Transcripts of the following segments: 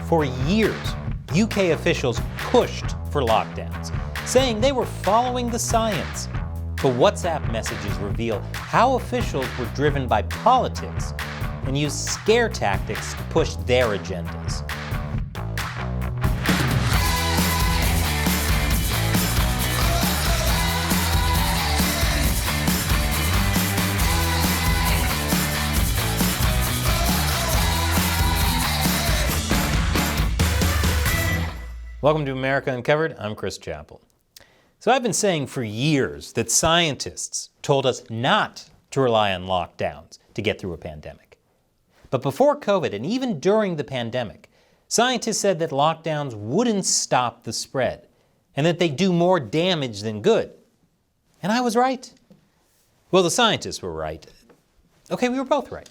For years, UK officials pushed for lockdowns, saying they were following the science. But WhatsApp messages reveal how officials were driven by politics and used scare tactics to push their agendas. Welcome to America Uncovered. I'm Chris Chappell. So I've been saying for years that scientists told us not to rely on lockdowns to get through a pandemic. But before COVID and even during the pandemic, scientists said that lockdowns wouldn't stop the spread and that they do more damage than good. And I was right. Well, the scientists were right. Okay, we were both right.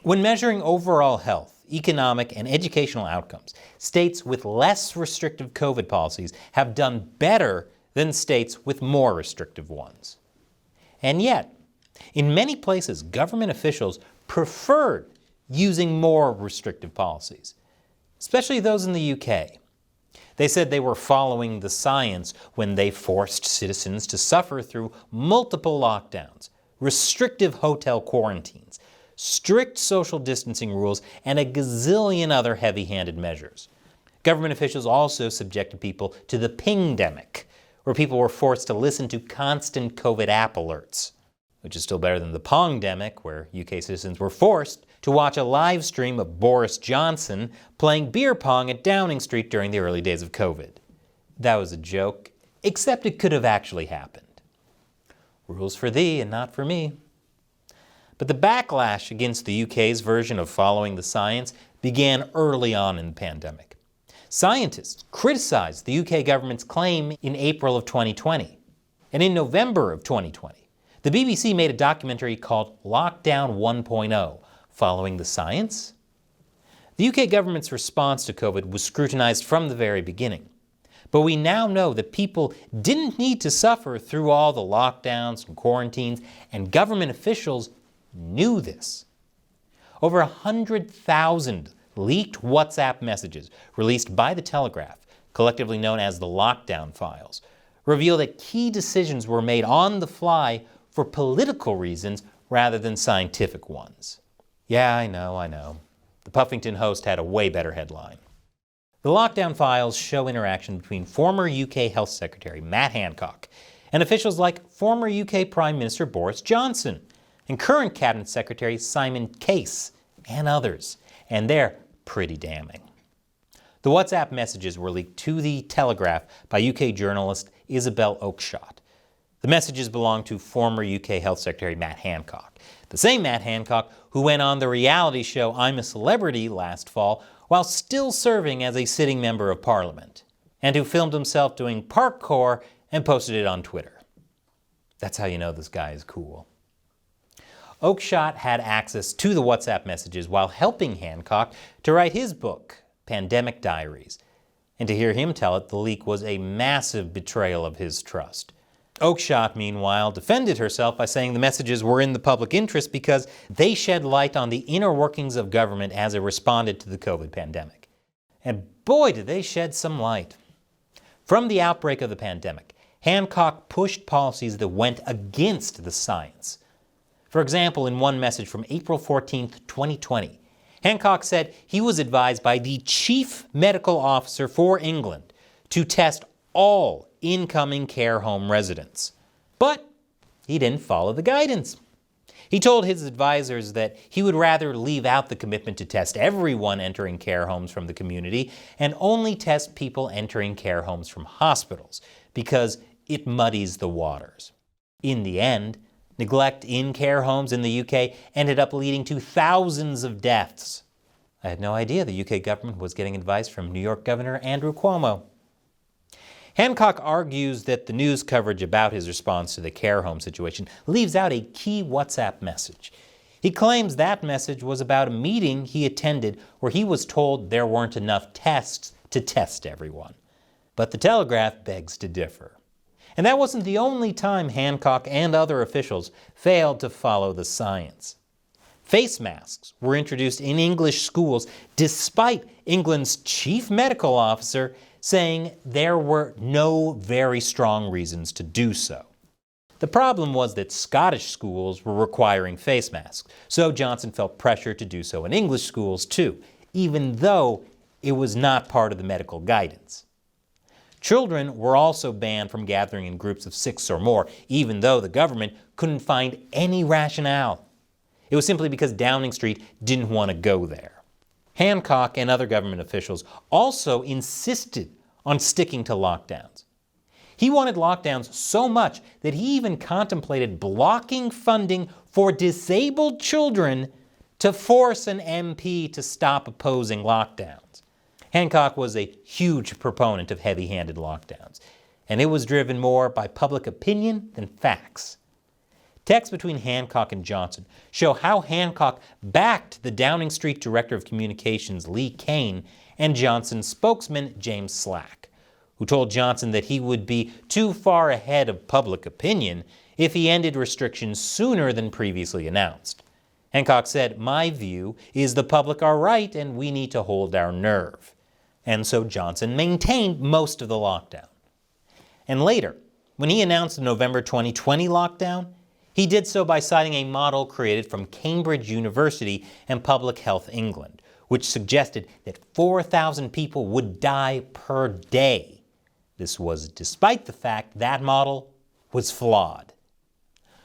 When measuring overall health, economic, and educational outcomes, states with less restrictive COVID policies have done better than states with more restrictive ones. And yet, in many places, government officials preferred using more restrictive policies, especially those in the UK. They said they were following the science when they forced citizens to suffer through multiple lockdowns, restrictive hotel quarantines, strict social distancing rules, and a gazillion other heavy-handed measures. Government officials also subjected people to the pingdemic, where people were forced to listen to constant COVID app alerts, which is still better than the pongdemic, where UK citizens were forced to watch a live stream of Boris Johnson playing beer pong at Downing Street during the early days of COVID. That was a joke, except it could have actually happened. Rules for thee and not for me. But the backlash against the UK's version of following the science began early on in the pandemic. Scientists criticized the UK government's claim in April of 2020. And in November of 2020, the BBC made a documentary called Lockdown 1.0, Following the Science. The UK government's response to COVID was scrutinized from the very beginning. But we now know that people didn't need to suffer through all the lockdowns and quarantines, and government officials knew this. Over 100,000 leaked WhatsApp messages released by the Telegraph, collectively known as the lockdown files, reveal that key decisions were made on the fly for political reasons rather than scientific ones. Yeah, I know. The Puffington Host had a way better headline. The lockdown files show interaction between former UK Health Secretary Matt Hancock and officials like former UK Prime Minister Boris Johnson and current Cabinet Secretary Simon Case and others, and they're pretty damning. The WhatsApp messages were leaked to the Telegraph by UK journalist Isabel Oakeshott. The messages belong to former UK Health Secretary Matt Hancock, the same Matt Hancock who went on the reality show I'm a Celebrity last fall while still serving as a sitting member of Parliament, and who filmed himself doing parkour and posted it on Twitter. That's how you know this guy is cool. Oakeshott had access to the WhatsApp messages while helping Hancock to write his book, Pandemic Diaries. And to hear him tell it, the leak was a massive betrayal of his trust. Oakeshott, meanwhile, defended herself by saying the messages were in the public interest because they shed light on the inner workings of government as it responded to the COVID pandemic. And boy, did they shed some light. From the outbreak of the pandemic, Hancock pushed policies that went against the science. For example, in one message from April 14, 2020, Hancock said he was advised by the Chief Medical Officer for England to test all incoming care home residents. But he didn't follow the guidance. He told his advisors that he would rather leave out the commitment to test everyone entering care homes from the community and only test people entering care homes from hospitals because it muddies the waters. In the end, neglect in care homes in the UK ended up leading to thousands of deaths. I had no idea the UK government was getting advice from New York Governor Andrew Cuomo. Hancock argues that the news coverage about his response to the care home situation leaves out a key WhatsApp message. He claims that message was about a meeting he attended where he was told there weren't enough tests to test everyone. But the Telegraph begs to differ. And that wasn't the only time Hancock and other officials failed to follow the science. Face masks were introduced in English schools despite England's chief medical officer saying there were no very strong reasons to do so. The problem was that Scottish schools were requiring face masks, so Johnson felt pressure to do so in English schools too, even though it was not part of the medical guidance. Children were also banned from gathering in groups of 6 or more, even though the government couldn't find any rationale. It was simply because Downing Street didn't want to go there. Hancock and other government officials also insisted on sticking to lockdowns. He wanted lockdowns so much that he even contemplated blocking funding for disabled children to force an MP to stop opposing lockdowns. Hancock was a huge proponent of heavy-handed lockdowns, and it was driven more by public opinion than facts. Texts between Hancock and Johnson show how Hancock backed the Downing Street Director of Communications, Lee Cain, and Johnson's spokesman, James Slack, who told Johnson that he would be too far ahead of public opinion if he ended restrictions sooner than previously announced. Hancock said, "My view is the public are right and we need to hold our nerve." And so Johnson maintained most of the lockdown. And later, when he announced the November 2020 lockdown, he did so by citing a model created from Cambridge University and Public Health England, which suggested that 4,000 people would die per day. This was despite the fact that model was flawed.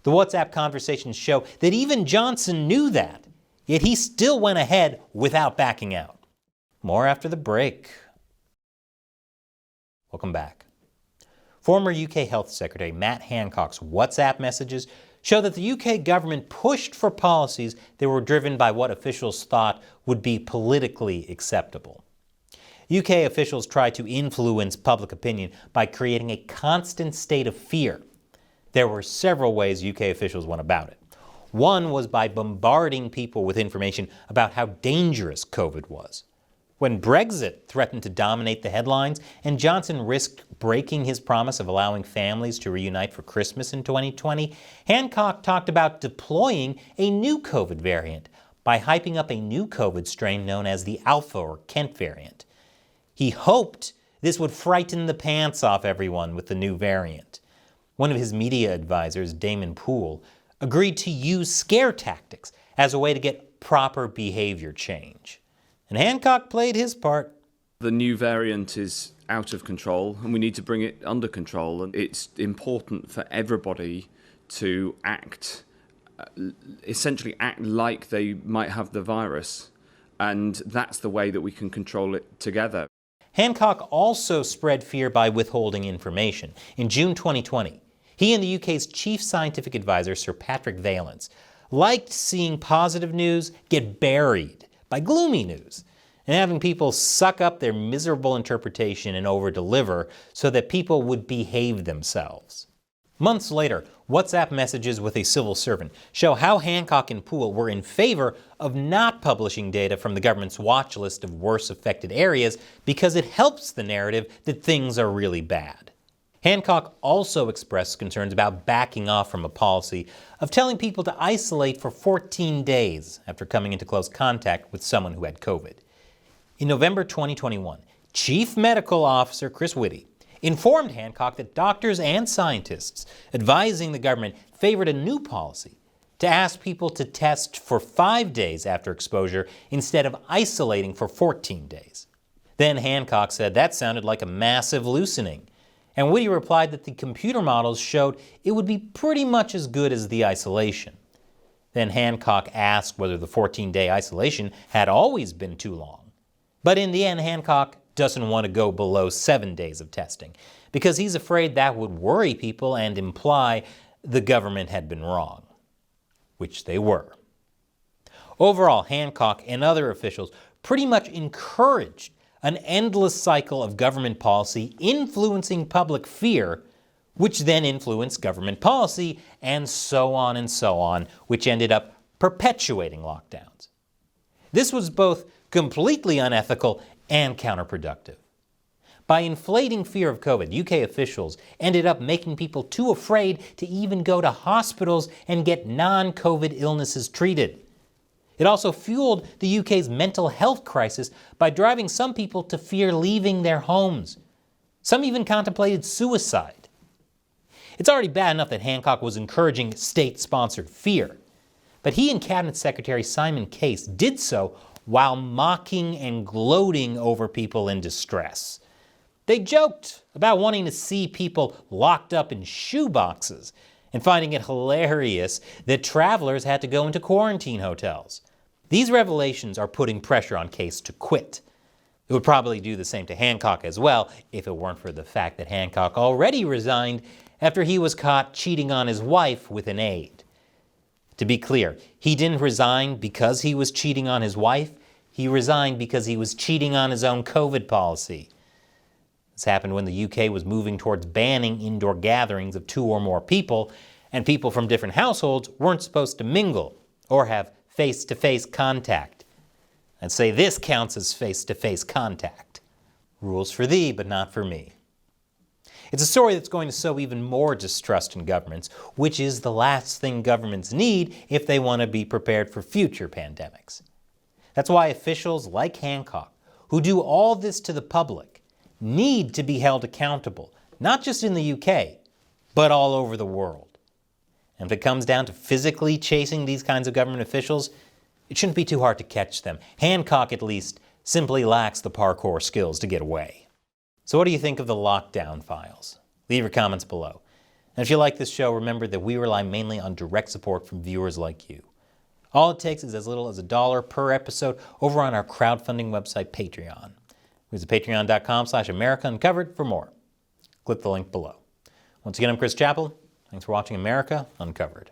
The WhatsApp conversations show that even Johnson knew that, yet he still went ahead without backing out. More after the break. Welcome back. Former UK Health Secretary Matt Hancock's WhatsApp messages show that the UK government pushed for policies that were driven by what officials thought would be politically acceptable. UK officials tried to influence public opinion by creating a constant state of fear. There were several ways UK officials went about it. One was by bombarding people with information about how dangerous COVID was. When Brexit threatened to dominate the headlines and Johnson risked breaking his promise of allowing families to reunite for Christmas in 2020, Hancock talked about deploying a new COVID variant by hyping up a new COVID strain known as the Alpha or Kent variant. He hoped this would frighten the pants off everyone with the new variant. One of his media advisors, Damon Poole, agreed to use scare tactics as a way to get proper behavior change. And Hancock played his part. The new variant is out of control and we need to bring it under control. And it's important for everybody to essentially act like they might have the virus. And that's the way that we can control it together. Hancock also spread fear by withholding information. In June 2020, he and the UK's chief scientific advisor, Sir Patrick Vallance, liked seeing positive news get buried by gloomy news and having people suck up their miserable interpretation and over-deliver so that people would behave themselves. Months later, WhatsApp messages with a civil servant show how Hancock and Poole were in favor of not publishing data from the government's watch list of worst affected areas because it helps the narrative that things are really bad. Hancock also expressed concerns about backing off from a policy of telling people to isolate for 14 days after coming into close contact with someone who had COVID. In November 2021, Chief Medical Officer Chris Whitty informed Hancock that doctors and scientists advising the government favored a new policy to ask people to test for 5 days after exposure instead of isolating for 14 days. Then Hancock said that sounded like a massive loosening, and Whitty replied that the computer models showed it would be pretty much as good as the isolation. Then Hancock asked whether the 14-day isolation had always been too long. But in the end, Hancock doesn't want to go below 7 days of testing because he's afraid that would worry people and imply the government had been wrong, which they were. Overall, Hancock and other officials pretty much encouraged an endless cycle of government policy influencing public fear, which then influenced government policy, and so on, which ended up perpetuating lockdowns. This was both completely unethical and counterproductive. By inflating fear of COVID, UK officials ended up making people too afraid to even go to hospitals and get non-COVID illnesses treated. It also fueled the UK's mental health crisis by driving some people to fear leaving their homes. Some even contemplated suicide. It's already bad enough that Hancock was encouraging state-sponsored fear, but he and Cabinet Secretary Simon Case did so while mocking and gloating over people in distress. They joked about wanting to see people locked up in shoeboxes and finding it hilarious that travelers had to go into quarantine hotels. These revelations are putting pressure on Case to quit. It would probably do the same to Hancock as well if it weren't for the fact that Hancock already resigned after he was caught cheating on his wife with an aide. To be clear, he didn't resign because he was cheating on his wife. He resigned because he was cheating on his own COVID policy. This happened when the UK was moving towards banning indoor gatherings of 2 or more people, and people from different households weren't supposed to mingle or have face-to-face contact. I'd say this counts as face-to-face contact. Rules for thee, but not for me. It's a story that's going to sow even more distrust in governments, which is the last thing governments need if they want to be prepared for future pandemics. That's why officials like Hancock, who do all this to the public, need to be held accountable, not just in the UK, but all over the world. And if it comes down to physically chasing these kinds of government officials, it shouldn't be too hard to catch them. Hancock, at least, simply lacks the parkour skills to get away. So what do you think of the lockdown files? Leave your comments below. And if you like this show, remember that we rely mainly on direct support from viewers like you. All it takes is as little as $1 per episode over on our crowdfunding website, Patreon. Visit patreon.com/America Uncovered for more. Click the link below. Once again, I'm Chris Chappell. Thanks for watching America Uncovered.